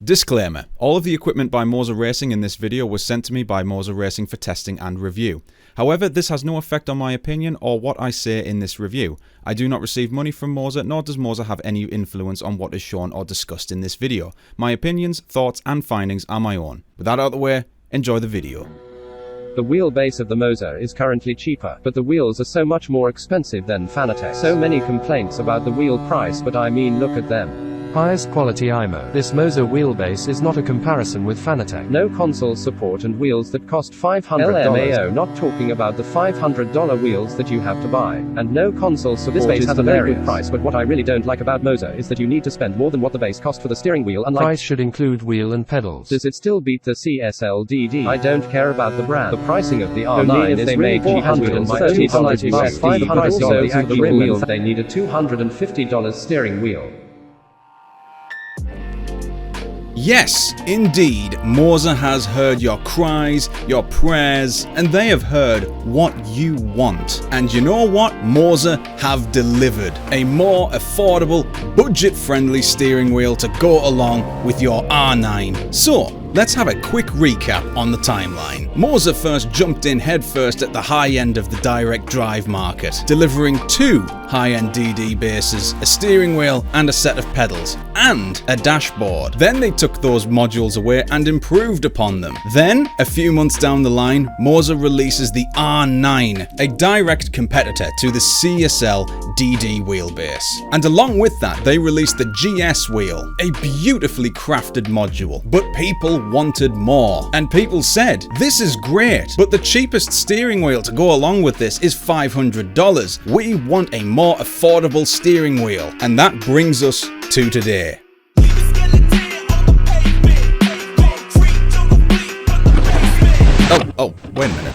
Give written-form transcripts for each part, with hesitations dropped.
Disclaimer: all of the equipment by Moza Racing in this video was sent to me by Moza Racing for testing and review. However, this has no effect on my opinion or what I say in this review. I do not receive money from Moza, nor does Moza have any influence on what is shown or discussed in this video. My opinions, thoughts and findings are my own. With that out of the way, enjoy the video. The wheelbase of the Moza is currently cheaper, but the wheels are so much more expensive than Fanatec. So many complaints about the wheel price, but I mean, look at them. Highest quality IMO. This Moza wheelbase is not a comparison with Fanatec. No console support and wheels that cost $500. LMAO, not talking about the $500 wheels that you have to buy. And no console support. This base has a very good price, but what I really don't like about Moza is that you need to spend more than what the base cost for the steering wheel. Unlike price should include wheel and pedals. Does it still beat the CSLDD? I don't care about the brand. The pricing of the R9 is really $430 US, $500 the actual wheel. They need a $250 steering wheel. Yes, indeed, Moza has heard your cries, your prayers, and they have heard what you want. And you know what? Moza have delivered a more affordable, budget-friendly steering wheel to go along with your R9. So, let's have a quick recap on the timeline. Moza first jumped in headfirst at the high end of the direct drive market, delivering two high-end DD bases, a steering wheel and a set of pedals, and a dashboard. Then they took those modules away and improved upon them. Then, a few months down the line, Moza releases the R9, a direct competitor to the CSL DD wheelbase. And along with that, they released the GS wheel, a beautifully crafted module. But people wanted more. And people said, this is great, but the cheapest steering wheel to go along with this is $500. We want a more affordable steering wheel. And that brings us to today. Oh, wait a minute.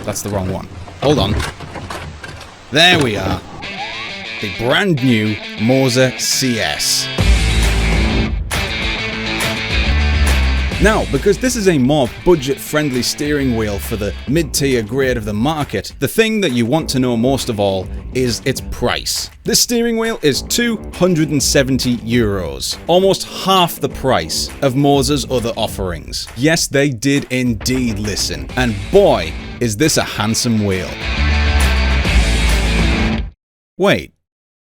That's the wrong one. Hold on. There we are. The brand new Moza CS. Now, because this is a more budget-friendly steering wheel for the mid-tier grade of the market, the thing that you want to know most of all is its price. This steering wheel is €270, almost half the price of Moza's other offerings. Yes, they did indeed listen, and boy, is this a handsome wheel. Wait,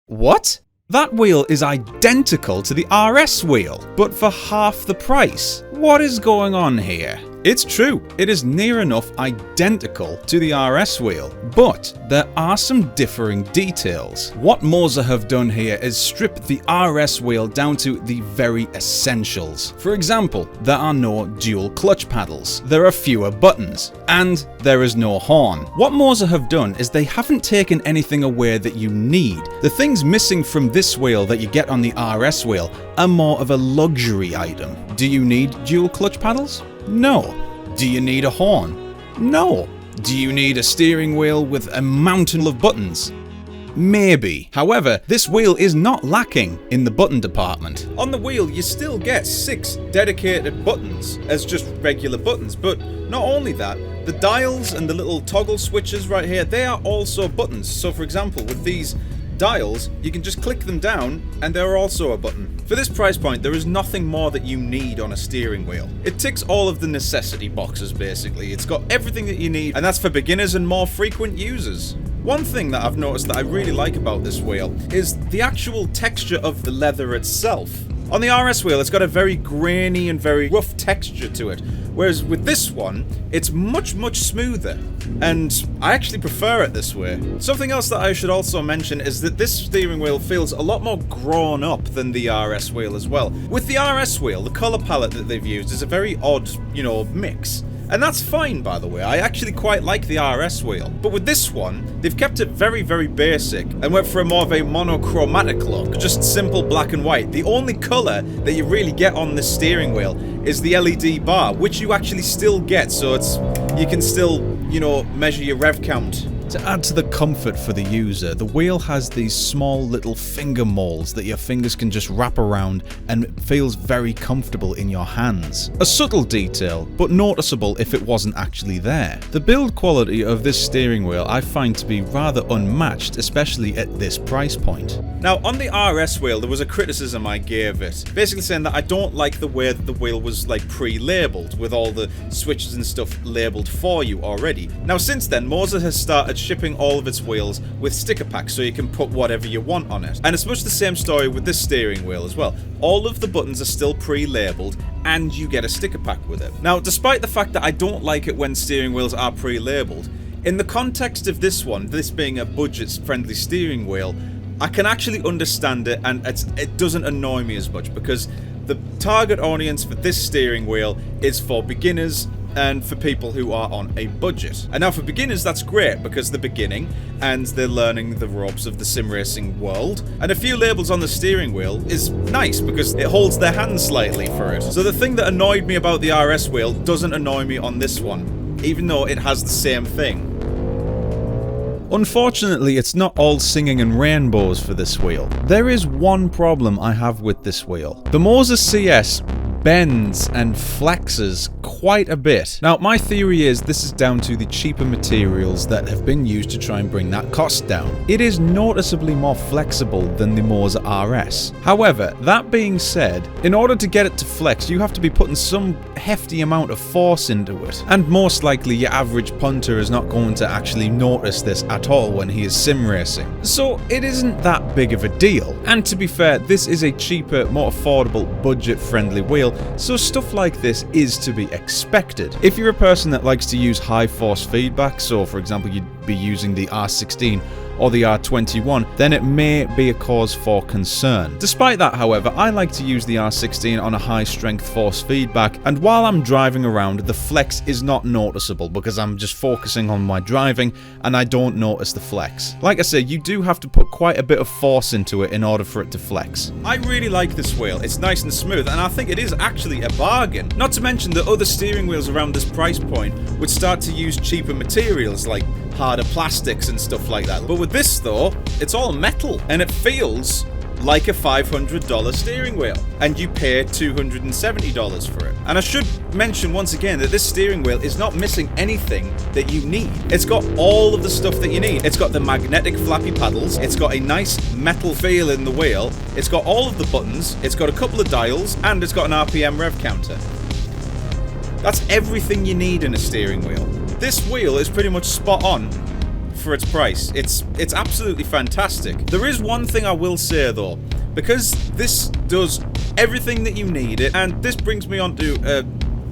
what? That wheel is identical to the RS wheel, but for half the price. What is going on here? It's true, it is near enough identical to the RS wheel, but there are some differing details. What Moza have done here is strip the RS wheel down to the very essentials. For example, there are no dual clutch paddles, there are fewer buttons, and there is no horn. What Moza have done is they haven't taken anything away that you need. The things missing from this wheel that you get on the RS wheel are more of a luxury item. Do you need dual clutch paddles? No. Do you need a horn? No. Do you need a steering wheel with a mountain of buttons? Maybe. However, this wheel is not lacking in the button department. On the wheel, you still get 6 dedicated buttons as just regular buttons, but not only that, the dials and the little toggle switches right here, they are also buttons. So for example, with these dials, you can just click them down and they're also a button. For this price point, there is nothing more that you need on a steering wheel. It ticks all of the necessity boxes basically. It's got everything that you need, and that's for beginners and more frequent users. One thing that I've noticed that I really like about this wheel is the actual texture of the leather itself. On the RS wheel, it's got a very grainy and very rough texture to it, whereas with this one, it's much smoother, and I actually prefer it this way. Something else that I should also mention is that this steering wheel feels a lot more grown up than the RS wheel as well. With the RS wheel, the colour palette that they've used is a very odd, mix. And that's fine, by the way. I actually quite like the RS wheel. But with this one, they've kept it very basic and went for a more of a monochromatic look. Just simple black and white. The only colour that you really get on this steering wheel is the LED bar, which you actually still get. So you can still, measure your rev count To add to the comfort for the user, the wheel has these small little finger molds that your fingers can just wrap around and it feels very comfortable in your hands. A subtle detail, but noticeable if it wasn't actually there. The build quality of this steering wheel I find to be rather unmatched, especially at this price point. Now on the RS wheel there was a criticism I gave it, basically saying that I don't like the way that the wheel was like pre-labelled with all the switches and stuff labelled for you already. Now since then Mozas has started shipping all of its wheels with sticker packs so you can put whatever you want on it. And it's much the same story with this steering wheel as well. All of the buttons are still pre-labelled and you get a sticker pack with it. Now despite the fact that I don't like it when steering wheels are pre-labelled, in the context of this one, this being a budget-friendly steering wheel, I can actually understand it and it doesn't annoy me as much because the target audience for this steering wheel is for beginners and for people who are on a budget. And now for beginners that's great because they're beginning and they're learning the ropes of the sim racing world, and a few labels on the steering wheel is nice because it holds their hand slightly for it. So the thing that annoyed me about the RS wheel doesn't annoy me on this one, even though it has the same thing. Unfortunately, it's not all singing and rainbows for this wheel. There is one problem I have with this wheel. The Moza CS bends and flexes quite a bit. Now, my theory is this is down to the cheaper materials that have been used to try and bring that cost down. It is noticeably more flexible than the Moza RS. However, that being said, in order to get it to flex, you have to be putting some hefty amount of force into it. And most likely, your average punter is not going to actually notice this at all when he is sim racing. So it isn't that big of a deal. And to be fair, this is a cheaper, more affordable, budget-friendly wheel, so stuff like this is to be expected. If you're a person that likes to use high force feedback, so for example you'd be using the R16 or the R21, then it may be a cause for concern. Despite that, however, I like to use the R16 on a high strength force feedback, and while I'm driving around, the flex is not noticeable because I'm just focusing on my driving and I don't notice the flex. Like I say, you do have to put quite a bit of force into it in order for it to flex. I really like this wheel. It's nice and smooth, and I think it is actually a bargain. Not to mention that other steering wheels around this price point would start to use cheaper materials like harder plastics and stuff like that. But with this though, it's all metal and it feels like a $500 steering wheel, and you pay $270 for it. And I should mention once again that this steering wheel is not missing anything that you need. It's got all of the stuff that you need. It's got the magnetic flappy paddles, it's got a nice metal feel in the wheel, it's got all of the buttons, it's got a couple of dials, and it's got an RPM rev counter. That's everything you need in a steering wheel. This wheel is pretty much spot on for its price. It's absolutely fantastic. There is one thing I will say though, because this does everything that you need, and this brings me on to a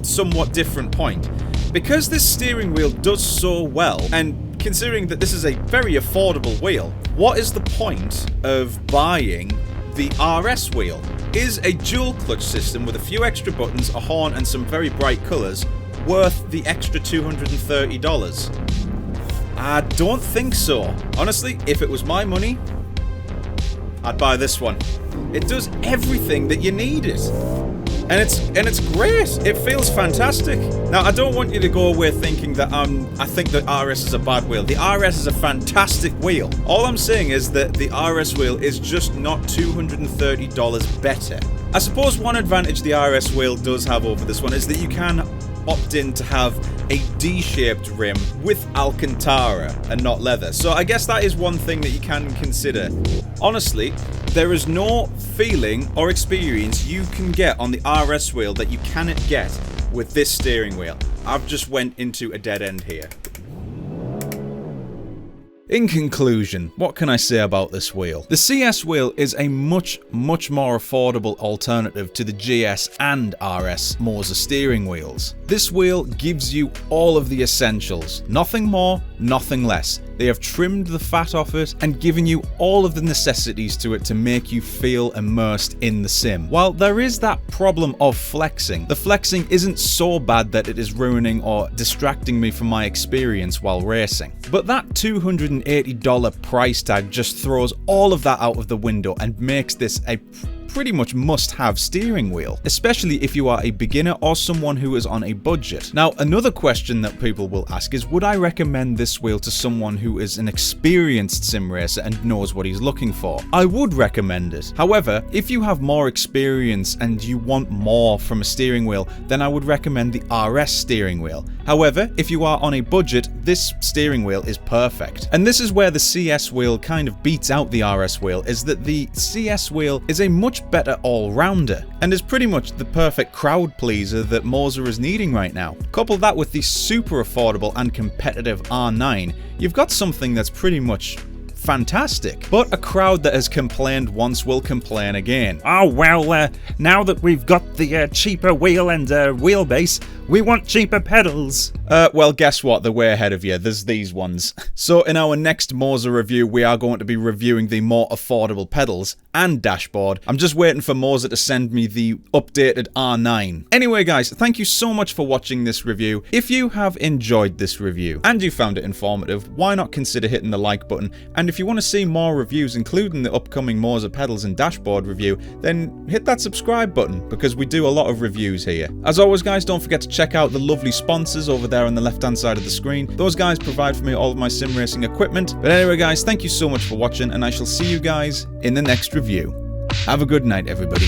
somewhat different point. Because this steering wheel does so well, and considering that this is a very affordable wheel, what is the point of buying the RS wheel? Is a dual clutch system with a few extra buttons, a horn and some very bright colours worth the extra $230? I don't think so. Honestly, if it was my money, I'd buy this one. It does everything that you need it. And it's great. It feels fantastic. Now, I don't want you to go away thinking that I think the RS is a bad wheel. The RS is a fantastic wheel. All I'm saying is that the RS wheel is just not $230 better. I suppose one advantage the RS wheel does have over this one is that you can opt in to have a D-shaped rim with Alcantara and not leather. So I guess that is one thing that you can consider. Honestly, there is no feeling or experience you can get on the RS wheel that you cannot get with this steering wheel. I've just went into a dead end here. In conclusion, what can I say about this wheel? The CS wheel is a much more affordable alternative to the GS and RS Moza steering wheels. This wheel gives you all of the essentials, nothing more, nothing less. They have trimmed the fat off it and given you all of the necessities to it to make you feel immersed in the sim. While there is that problem of flexing, the flexing isn't so bad that it is ruining or distracting me from my experience while racing. But that $280 price tag just throws all of that out of the window and makes this a pretty much must-have steering wheel, especially if you are a beginner or someone who is on a budget. Now, another question that people will ask is, would I recommend this wheel to someone who is an experienced sim racer and knows what he's looking for? I would recommend it. However, if you have more experience and you want more from a steering wheel, then I would recommend the RS steering wheel. However, if you are on a budget, this steering wheel is perfect. And this is where the CS wheel kind of beats out the RS wheel, is that the CS wheel is a much better all-rounder and is pretty much the perfect crowd pleaser that Moza is needing right now. Couple that with the super affordable and competitive R9, you've got something that's pretty much fantastic. But a crowd that has complained once will complain again. Oh well, now that we've got the cheaper wheel and wheelbase, we want cheaper pedals. Well, guess what? They're way ahead of you. There's these ones. So in our next Moza review, we are going to be reviewing the more affordable pedals and dashboard. I'm just waiting for Moza to send me the updated R9. Anyway, guys, thank you so much for watching this review. If you have enjoyed this review and you found it informative, why not consider hitting the like button? And if you want to see more reviews, including the upcoming Moza pedals and dashboard review, then hit that subscribe button, because we do a lot of reviews here. As always, guys, don't forget to check out the lovely sponsors over there on the left-hand side of the screen. Those guys provide for me all of my sim racing equipment. But anyway, guys, thank you so much for watching, and I shall see you guys in the next review. Have a good night, everybody.